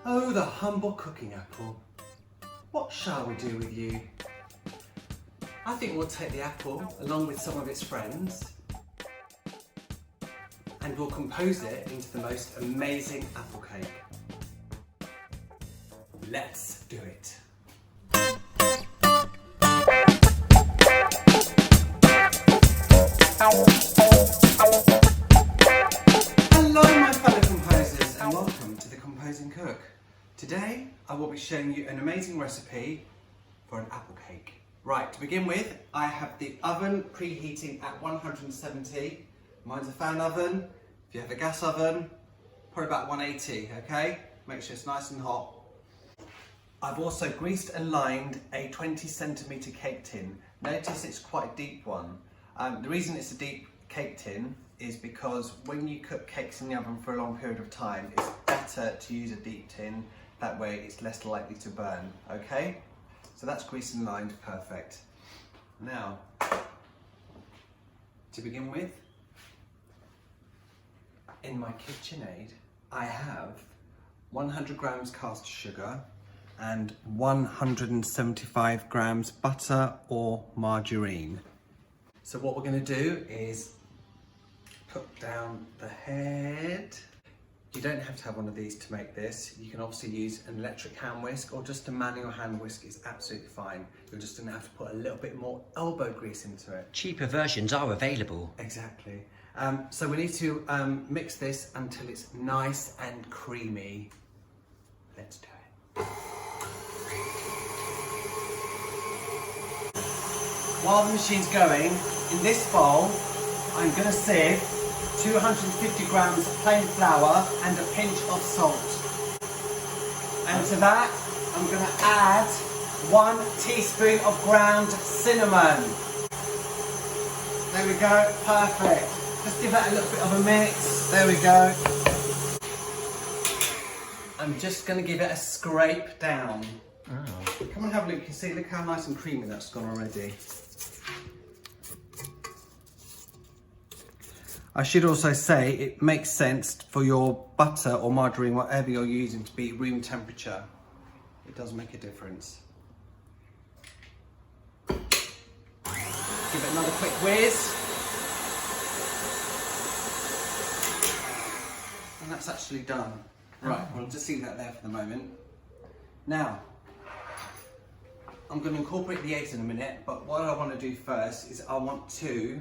Oh, the humble cooking apple. What shall we do with you? I think we'll take the apple along with some of its friends and we'll compose it into the most amazing apple cake. Let's do it. Hello my fellow composers and welcome to The Composing Cook. Today I will be showing you an amazing recipe for an apple cake. Right, to begin with, I have the oven preheating at 170. Mine's a fan oven. If you have a gas oven, probably about 180, okay? Make sure it's nice and hot. I've also greased and lined a 20 centimetre cake tin. Notice it's quite a deep one. The reason it's a deep cake tin is because when you cook cakes in the oven for a long period of time, it's better to use a deep tin. That way it's less likely to burn, okay? So that's greased and lined, perfect. Now, to begin with, in my KitchenAid, I have 100 grams caster sugar and 175 grams butter or margarine. So what we're going to do is put down the head. You don't have to have one of these to make this. You can obviously use an electric hand whisk or just a manual hand whisk is absolutely fine. You're just going to have to put a little bit more elbow grease into it. Cheaper versions are available. Exactly. So we need to mix this until it's nice and creamy. Let's do it. While the machine's going, in this bowl, I'm going to sieve 250 grams plain flour and a pinch of salt. And to that, I'm going to add 1 teaspoon of ground cinnamon. There we go, perfect. Just give that a little bit of a mix. There we go. I'm just going to give it a scrape down. Oh. Come and have a look. You can see, look how nice and creamy that's gone already. I should also say it makes sense for your butter or margarine, whatever you're using, to be room temperature. It does make a difference. Give it another quick whiz. And that's actually done. Right, we'll just leave that there for the moment. Now, I'm going to incorporate the eggs in a minute, but what I want to do first is I want to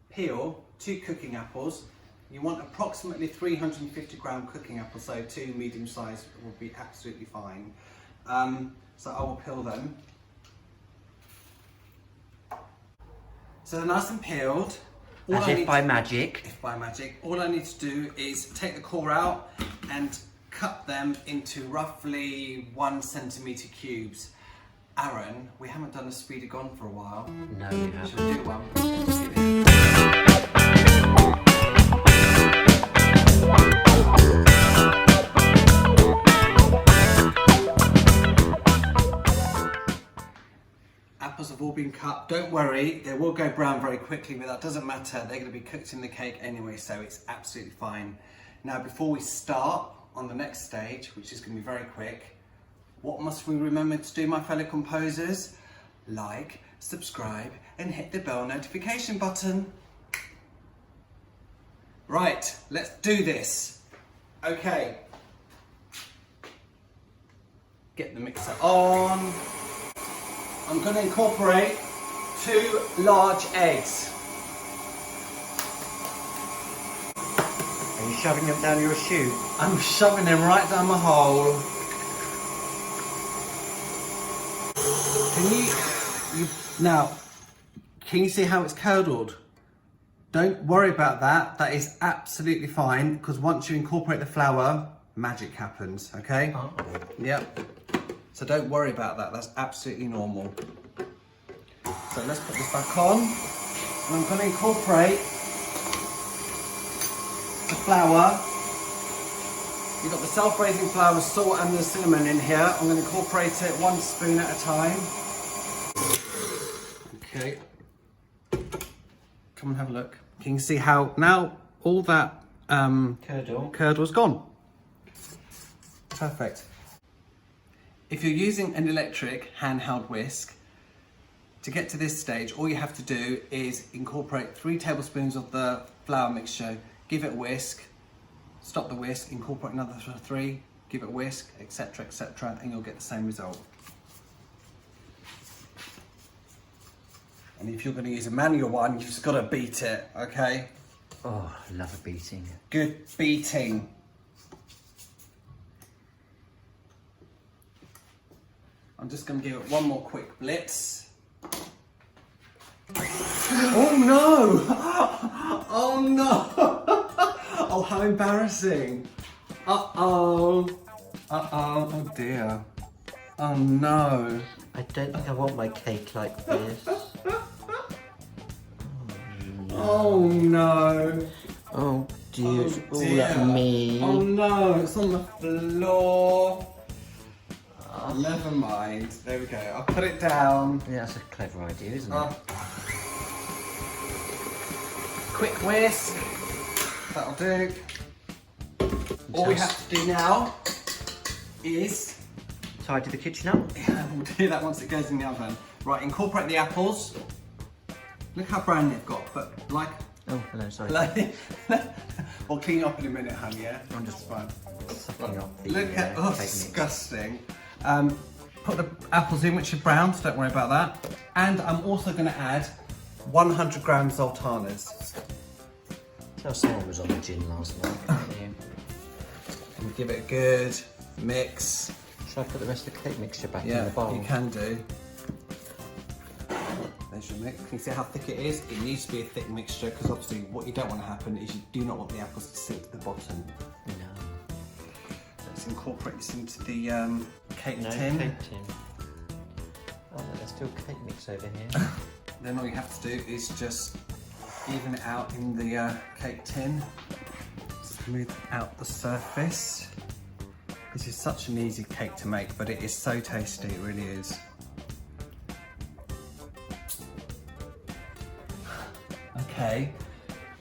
peel 2 cooking apples. You want approximately 350 gram cooking apples, so 2 medium size will be absolutely fine. So I will peel them. So they're nice and peeled. As if by magic. If by magic. All I need to do is take the core out and cut them into roughly 1 centimetre cubes. Aaron, we haven't done a speedy gone for a while. No, we haven't. Should we do one? Apples have all been cut. Don't worry, they will go brown very quickly, but that doesn't matter. They're going to be cooked in the cake anyway, so it's absolutely fine. Now, before we start on the next stage, which is going to be very quick, what must we remember to do, my fellow composers? Like, subscribe, and hit the bell notification button. Right, let's do this. Okay. Get the mixer on. I'm going to incorporate 2 large eggs. Are you shoving them down your chute? I'm shoving them right down the hole. Can you see how it's curdled? Don't worry about that. That is absolutely fine, because once you incorporate the flour, magic happens, okay? Oh. Yep. So don't worry about that. That's absolutely normal. So let's put this back on. And I'm going to incorporate the flour. You've got the self-raising flour, salt and the cinnamon in here. I'm going to incorporate it 1 spoon at a time. Okay. Come and have a look. Can you see how now all that curdle's gone? Perfect. If you're using an electric handheld whisk, to get to this stage, all you have to do is incorporate 3 tablespoons of the flour mixture, give it a whisk, stop the whisk, incorporate another 3, give it a whisk, etc, etc, and you'll get the same result. And if you're going to use a manual one, you've just got to beat it, okay? Oh, I love a beating. Good beating. I'm just going to give it one more quick blitz. Oh no! Oh no! Oh, how embarrassing. Uh-oh. Uh-oh. Oh dear. Oh no. I don't think I want my cake like this. Oh no. Oh dear, it's all dear. at me. Oh no, it's on the floor. Oh, never mind. There we go. I'll put it down. Yeah, that's a clever idea, isn't it? Quick whisk. That'll do. All we have to do now is Tidy the kitchen up. yeah, we'll do that once it goes in the oven. Right, incorporate the apples. Look how brown they've got, but like... Oh, hello, sorry. I'll clean you up in a minute, hun, yeah? I'm just fine. sucking up the Look at, oh, cake mix. disgusting. Put the apples in, which are brown, so don't worry about that. And I'm also going to add 100 grams sultanas. Tell someone was on the gin last night. And give it a good mix. Should I put the rest of the cake mixture back in Yeah, the bowl? you can do. There's your mix. Can you see how thick it is? It needs to be a thick mixture because obviously what you don't want to happen is you do not want the apples to sink to the bottom. No. Let's incorporate this into the cake No tin. cake tin. Oh, no, there's still cake mix over here. Then all you have to do is just even it out in the cake tin. Smooth out the surface. This is such an easy cake to make, but it is so tasty, it really is. Okay,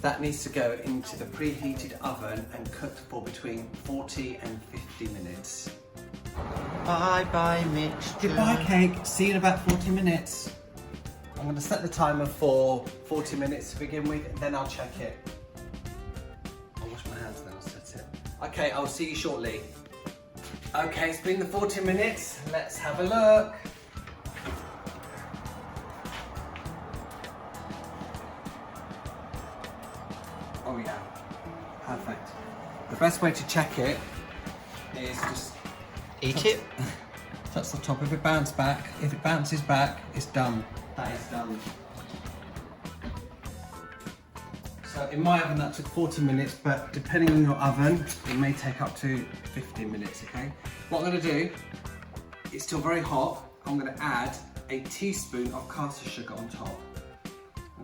that needs to go into the preheated oven and cooked for between 40 and 50 minutes. Bye-bye mixture. Goodbye cake, see you in about 40 minutes. I'm going to set the timer for 40 minutes to begin with, and then I'll check it. I'll wash my hands, then I'll set it. Okay, I'll see you shortly. Okay, it's been the 40 minutes. Let's have a look. Oh yeah, perfect. The best way to check it is just Eat it. touch the top. If it bounces back, it's done. That is done. So in my oven that took 40 minutes, but depending on your oven, it may take up to 15 minutes, okay? What I'm gonna do, it's still very hot, I'm gonna add a teaspoon of caster sugar on top,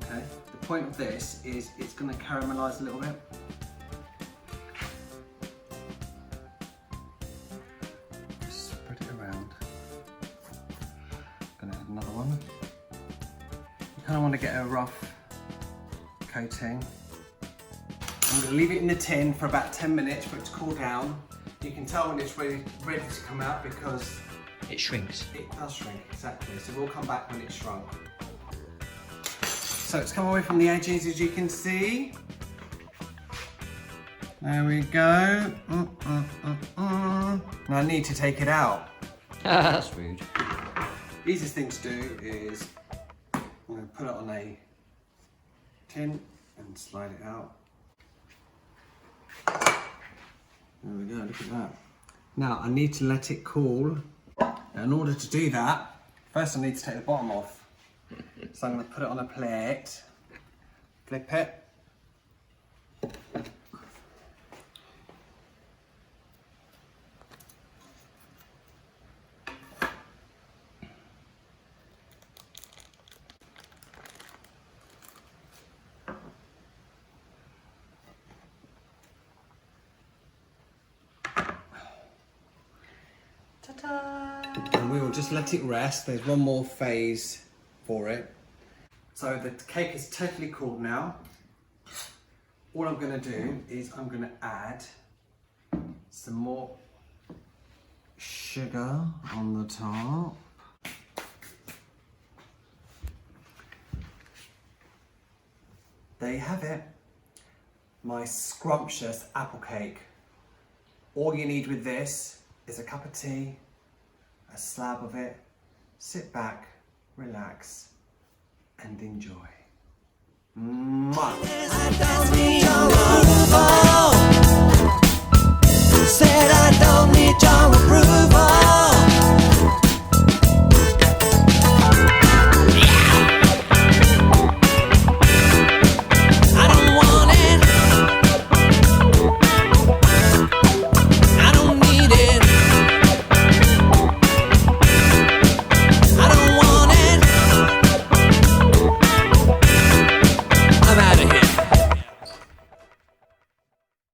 okay? The point of this is it's gonna caramelize a little bit. Just spread it around. Gonna add another one. You kinda wanna get a rough coating. I'm going to leave it in the tin for about 10 minutes for it to cool down. You can tell when it's ready to come out because It shrinks. it does shrink, exactly. So we'll come back when it's shrunk. So it's come away from the edges, as you can see. There we go. Now I need to take it out. That's rude. Easiest thing to do is I'm going to put it on a tin and slide it out. There we go, look at that. Now I need to let it cool. Now, in order to do that, first I need to take the bottom off. So I'm going to put it on a plate, flip it. And we will just let it rest. There's one more phase for it. So the cake is totally cooled now. All I'm going to do is I'm going to add some more sugar on the top. There you have it, my scrumptious apple cake. All you need with this is a cup of tea, a slab of it, sit back, relax, and enjoy. Mwah.